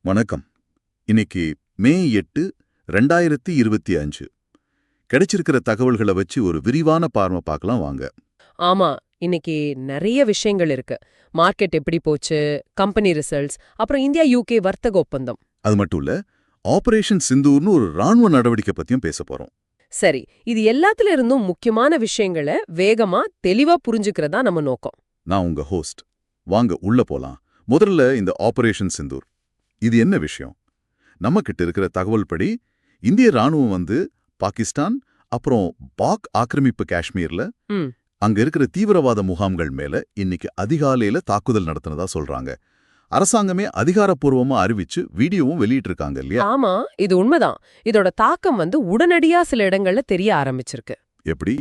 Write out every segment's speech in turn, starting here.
வணக்கம். இன்னைக்கு மே 8, 2025. கிடைச்சிருக்கிற தகவல்களை வச்சு ஒரு விரிவான பார்வை பார்க்கலாம் வாங்க. ஆமா, இன்னைக்கு நிறைய விஷயங்கள் இருக்கு. மார்க்கெட் எப்படி போச்சு, கம்பெனி ரிசல்ட்ஸ், அப்புறம் இந்தியா யூகே வர்த்தக ஒப்பந்தம். அது மட்டும் இல்ல, ஆபரேஷன் சிந்தூர்னு ஒரு ராணுவ நடவடிக்கை பத்தியும் பேச போறோம். சரி, இது எல்லாத்துல இருந்தும் முக்கியமான விஷயங்களை வேகமா தெளிவா புரிஞ்சுக்கிறதா நம்ம நோக்கம். நான் உங்க ஹோஸ்ட். வாங்க உள்ள போலாம். முதல்ல இந்த ஆபரேஷன் சிந்தூர். இது என்ன விஷயம்? நம்ம கிட்ட இருக்கிற தகவல் படி இந்திய ராணுவம் பாகிஸ்தான் அப்புறம் பாக் ஆக்கிரமிப்பு காஷ்மீர்ல ம், அங்க இருக்கிற தீவிரவாத முகாம்கள் மேல இன்னைக்கு அதிகாலையில தாக்குதல் நடத்தினதா சொல்றாங்க. அரசாங்கமே அதிகாரப்பூர்வமா அறிவிச்சு வீடியோவும் வெளியிட்டிருக்காங்க இல்லையா? ஆமா, இது உண்மைதான். இதோட தாக்கம் உடனடியா சில இடங்கள்ல தெரிய ஆரம்பிச்சிருக்கு. எப்படி?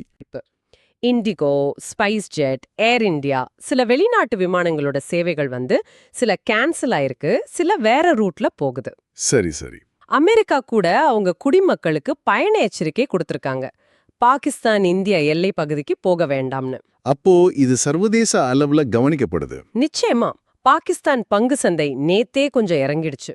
இண்டிகோ, ஸ்பைஸ் ஜெட், ஏர் இந்தியா சில வெளிநாட்டு விமானங்களோட சேவைகள் சில கேன்சல் ஆயிருக்கு, சில வேற ரூட்ல போகுது. சரி சரி. அமெரிக்கா கூட அவங்க குடிமக்களுக்கு பயண எச்சரிக்கை கொடுத்திருக்காங்க. பாகிஸ்தான் இந்திய எல்லை பகுதிக்கு போக வேண்டாம்னு. அப்போ இது சர்வதேச அளவுல கவனிக்கப்படுது. நிச்சயமா பாகிஸ்தான் பங்கு சந்தை நேத்தே கொஞ்சம் இறங்கிடுச்சு.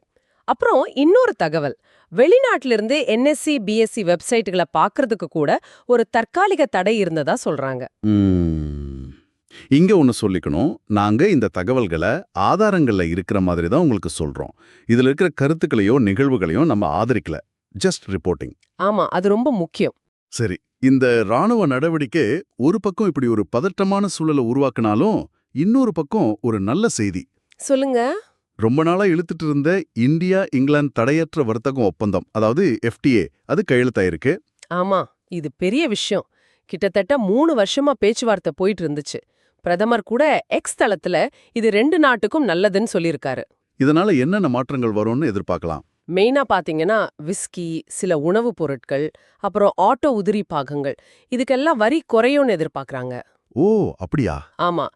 அப்புறம் இன்னொரு தகவல், வெளிநாட்டிலிருந்து என்எஸ்சி பிஎஸ்சி வெப்சைட்டுகளை பார்க்கறதுக்கு கூட ஒரு தற்காலிக தடை இருந்ததா சொல்றாங்க. இங்க ஒன்னு சொல்லிக்கணும், நாங்க இந்த தகவல்களை ஆதாரங்கள்ல இருக்கிற மாதிரி தான் உங்களுக்கு சொல்றோம். இதுல இருக்கிற கருத்துக்களையோ நிகழ்வுகளையோ நம்ம ஆதரிக்கல. Just reporting. ஆமா, அது ரொம்ப முக்கியம். சரி, இந்த ராணுவ நடவடிக்கை ஒரு பக்கம் இப்படி ஒரு பதட்டமான சூழலை உருவாக்குனாலும் இன்னொரு பக்கம் ஒரு நல்ல செய்தி. சொல்லுங்க. ரொம்ப நாளா இழுத்துட்டு இருந்த இந்தியா இங்கிலாந்து தடையற்ற வர்த்தக ஒப்பந்தம், அதாவது FTA, அது கையெழுத்தாயிருக்கு. ஆமா, இது பெரிய விஷயம். கிட்டத்தட்ட 3 வருஷமா பேச்சுவார்த்தை போயிட்டு இருந்துச்சு. பிரதமர் கூட எக்ஸ் தளத்துல இது 2 நாட்டுக்கும் நல்லதுன்னு சொல்லியிருக்காரு. இதனால என்னென்ன மாற்றங்கள் வரும்னு எதிர்பார்க்கலாம்? மெயினா பாத்தீங்கன்னா விஸ்கி, சில உணவுப் பொருட்கள், அப்புறம் ஆட்டோ உதிரி பாகங்கள், இதுக்கெல்லாம் வரி குறையும்னு எதிர்பார்க்கறாங்க. ஓ, அப்படியா? ஆமா,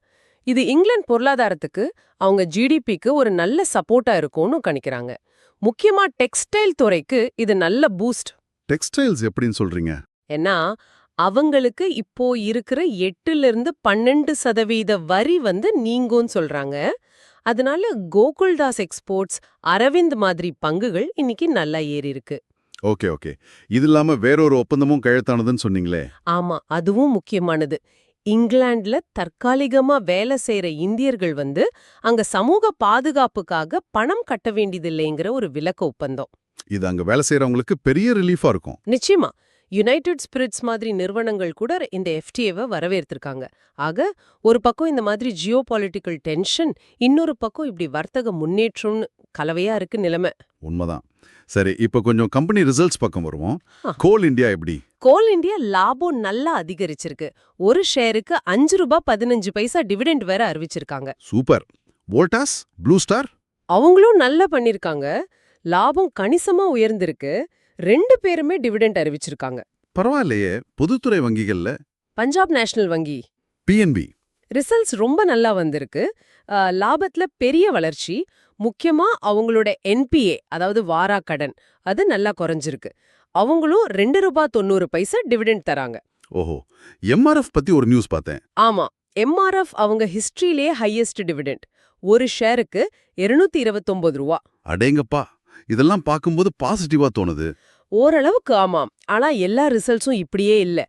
இது இங்கிலாந்து பொருளாதாரத்துக்கு, அவங்க ஜிடிபிக்கு ஒரு நல்ல சப்போர்ட்டா இருக்கும்னு கணிக்கிறாங்க. முக்கியமா டெக்ஸ்டைல் துறைக்கு இது நல்ல பூஸ்ட். டெக்ஸ்டைல்ஸ் எப்படின்னு சொல்றீங்க? ஏன்னா அவங்களுக்கு இப்போ இருக்கிற 8-12% வரி நீங்கும்னு சொல்றாங்க. அதனால கோகுல்தாஸ் எக்ஸ்போர்ட்ஸ், அரவிந்த் மாதிரி பங்குகள் இன்னைக்கு நல்லா ஏறி இருக்கு. Okay okay. இது இல்லாம வேறொரு ஒப்பந்தமும் கையெழுத்தானதுன்னு சொன்னீங்களே? ஆமா, அதுவும் முக்கியமானது. இங்கிலாந்துல தற்காலிகமா வேலை செய்யற இந்தியர்கள் அங்க சமூக பாதுகாப்புக்காக பணம் கட்ட வேண்டியதில்லைங்கிற ஒரு விலக்க ஒப்பந்தம். இது அங்க வேலை செய்யறவங்களுக்கு பெரிய ரிலீஃபா இருக்கும். நிச்சயமா யுனைடெட் ஸ்பிரிட்ஸ் மாதிரி நிறுவனங்கள் கூட இந்த FTAவை வரவேற்றிருக்காங்க. ஆக ஒரு பக்கம் இந்த மாதிரி ஜியோ பொலிட்டிக்கல் டென்ஷன், இன்னொரு பக்கம் இப்படி வர்த்தக முன்னேற்றம்னு கலவையா இருக்கு நிலைமை. உண்மைதான். சரி, இப்ப கொஞ்சம் கம்பெனி ரிசல்ட்ஸ் பக்கம் வருவோம். கோல் இந்தியா எப்படி? கோல் இந்தியா லாபம் நல்லா அதிகரிச்சிருக்கு. ஒரு ஷேருக்கு ₹5.15 டிவிடெண்ட் வேற அறிவிச்சிருக்காங்க. சூப்பர். Voltas, blue star? அவங்களும் நல்லா பண்ணிருக்காங்க. லாபம் கணிசமா உயர்ந்திருக்கு. 2 பேருமே டிவிடெண்ட் அறிவிச்சிருக்காங்க. பரவாயில்லையே. பொதுத்துறை வங்கிகள்ல? பஞ்சாப் நேஷனல் வங்கி, PNB. ரிசல்ட்ஸ் ரொம்ப நல்லா வந்திருக்கு. லாபத்துல பெரிய வளர்ச்சி. முக்கியமா அவங்களோட NPA, அதாவது வாரா கடன், அது நல்லா குறைஞ்சிருக்கு. அவங்களும் ₹2.90 டிவிடெண்ட் தராங்க. ஓஹோ. MRF பத்தி ஒரு நியூஸ் பார்த்தேன். ஆமா, MRF அவங்க ஹிஸ்டரியிலேயே ஹையஸ்ட் டிவிடெண்ட். ஒரு ஷேருக்கு ₹229. அடேங்கப்பா. இதெல்லாம் பார்க்கும்போது பாசிட்டிவா தோணுது. ஓரளவுக்கு ஆமாம். ஆனா எல்லா ரிசல்ட்ஸும் இப்படியே இல்ல.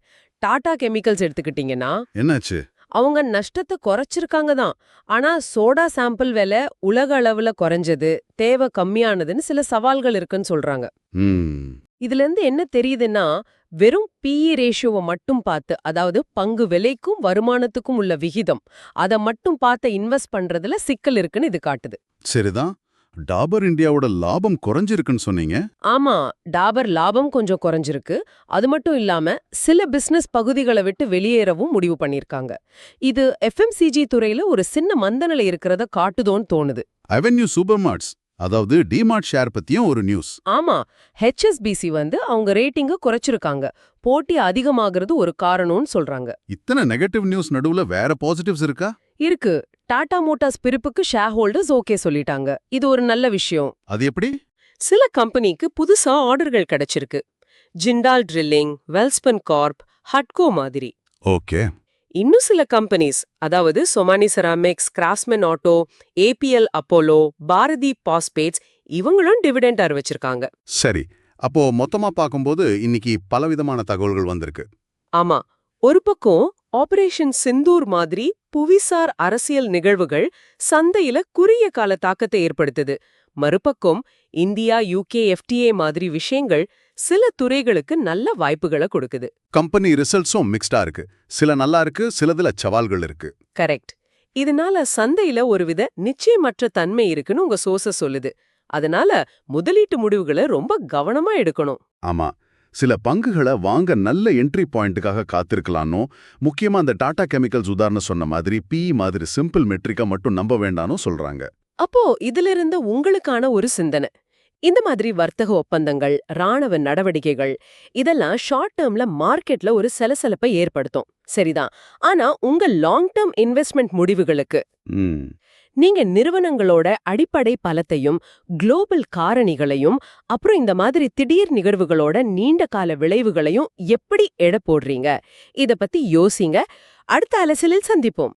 டாடா கெமிக்கல்ஸ் எடுத்துக்கிட்டீங்கன்னா என்னாச்சு? அவங்க நஷ்டத்தை குறைச்சிருக்காங்க தான். ஆனா சோடா சாம்பிள் விலை உலக அளவுல குறைஞ்சது, தேவை கம்மியானதுன்னு சில சவால்கள் இருக்குன்னு சொல்றாங்க. இதுல இருந்து என்ன தெரியுதுன்னா, வெறும் PE ரேஷியோவை மட்டும் பார்த்து, அதாவது பங்கு விலைக்கும் வருமானத்துக்கும் உள்ள விகிதம், அதை மட்டும் பார்த்து இன்வெஸ்ட் பண்றதுல சிக்கல் இருக்குன்னு இது காட்டுது. சரிதான். டாபர் இந்தியாவோட லாபம் குறைஞ்சிருக்குன்னு சொன்னீங்க. ஆமா, டாபர் லாபம் கொஞ்சம் குறைஞ்சிருக்கு. அது மட்டும் இல்லாம சில பிசினஸ் பகுதிகளை விட்டு வெளியேறவும் முடிவு பண்ணிருக்காங்க. இது FMCG துறையில ஒரு சின்ன மந்தநிலை இருக்கிறத காட்டுதோன்னு தோணுது. அவென்யூ சூப்பர் மார்ட்ஸ், அதாவது டிமார்ட் ஷேர் பத்தியும் ஒரு நியூஸ். ஆமா, HSBC அவங்க ரேட்டிங்க குறைச்சிருக்காங்க. போட்டி அதிகமாகிறது ஒரு காரணம்னு சொல்றாங்க. இத்தனை நெகட்டிவ் நியூஸ் நடுவுல வேற பாசிட்டிவ்ஸ் இருக்கா? இருக்கு. டாடா மோட்டார்ஸ் பிரிப்புக்கு ஷேர் ஹோல்டர்ஸ் ஓகே சொல்லிட்டாங்க. இது ஒரு நல்ல விஷயம். அது எப்படி? சில கம்பெனிக்கு புதுசா ஆர்டர்கள் கிடைச்சிருக்கு. ஜிண்டால் ட்ரில்லிங், வெல்ஸ்பன் கார்ப், ஹட்கோ மாதிரி. ஓகே. இன்னும் சில கம்பெனிஸ், அதாவது Somany ceramics, craftsman auto, APL Apollo, Bharati phosphates, இவங்களும் டிவிடெண்ட் அறிவிச்சிருக்காங்க. சரி, அப்போ மொத்தமா பார்க்கும்போது இன்னைக்கு பலவிதமான தகவல்கள் வந்திருக்கு. ஆமா, ஒரு பக்கம் ஆபரேஷன் சிந்தூர் மாதிரி புவிசார் அரசியல் நிகழ்வுகள் சந்தையில குறுகிய கால தாக்கத்தை ஏற்படுத்துது. மறுபக்கம் இந்தியா UK FTA மாதிரி விஷயங்கள் சில துறைகளுக்கு நல்ல வாய்ப்புகளை கொடுக்குது. கம்பெனி ரிசல்ட்ஸும் மிக்ஸ்டா இருக்கு. சில நல்லா இருக்கு, சிலதுல சவால்கள் இருக்கு. கரெக்ட். இதனால சந்தையில ஒருவித நிச்சயமற்ற தன்மை இருக்குன்னு உங்க சோர்சஸ் சொல்லுது. அதனால முதலீட்டு முடிவுகளை ரொம்ப கவனமா எடுக்கணும். ஆமா, சில பங்குகளை வாங்க நல்ல என்ட்ரி பாயிண்ட்டுக்காக காத்திருக்கலானோ, முக்கியமா அந்த டாடா கெமிக்கல்ஸ் உதாரணம் சொன்ன மாதிரி PE மாதிரி சிம்பிள் மெட்ரிக்கா மட்டும் நம்ப வேண்டானோ சொல்றாங்க. அப்போ இதிலிருந்து உங்களுக்கான ஒரு சிந்தனை. இந்த மாதிரி வர்த்தக ஒப்பந்தங்கள், ராணுவ நடவடிக்கைகள் இதெல்லாம் ஷார்ட் டேர்ம்ல மார்க்கெட்ல ஒரு சலசலப்பை ஏற்படுத்தும். சரிதான். ஆனா உங்க லாங் டேர்ம் இன்வெஸ்ட்மெண்ட் முடிவுகளுக்கு ம் நீங்க நிறுவனங்களோட அடிப்படை பலத்தையும் குளோபல் காரணிகளையும் அப்புறம் இந்த மாதிரி திடீர் நிகழ்வுகளோட நீண்ட கால விளைவுகளையும் எப்படி எடை போடுறீங்க? இத பத்தி யோசிங்க. அடுத்த அலசலில் சந்திப்போம்.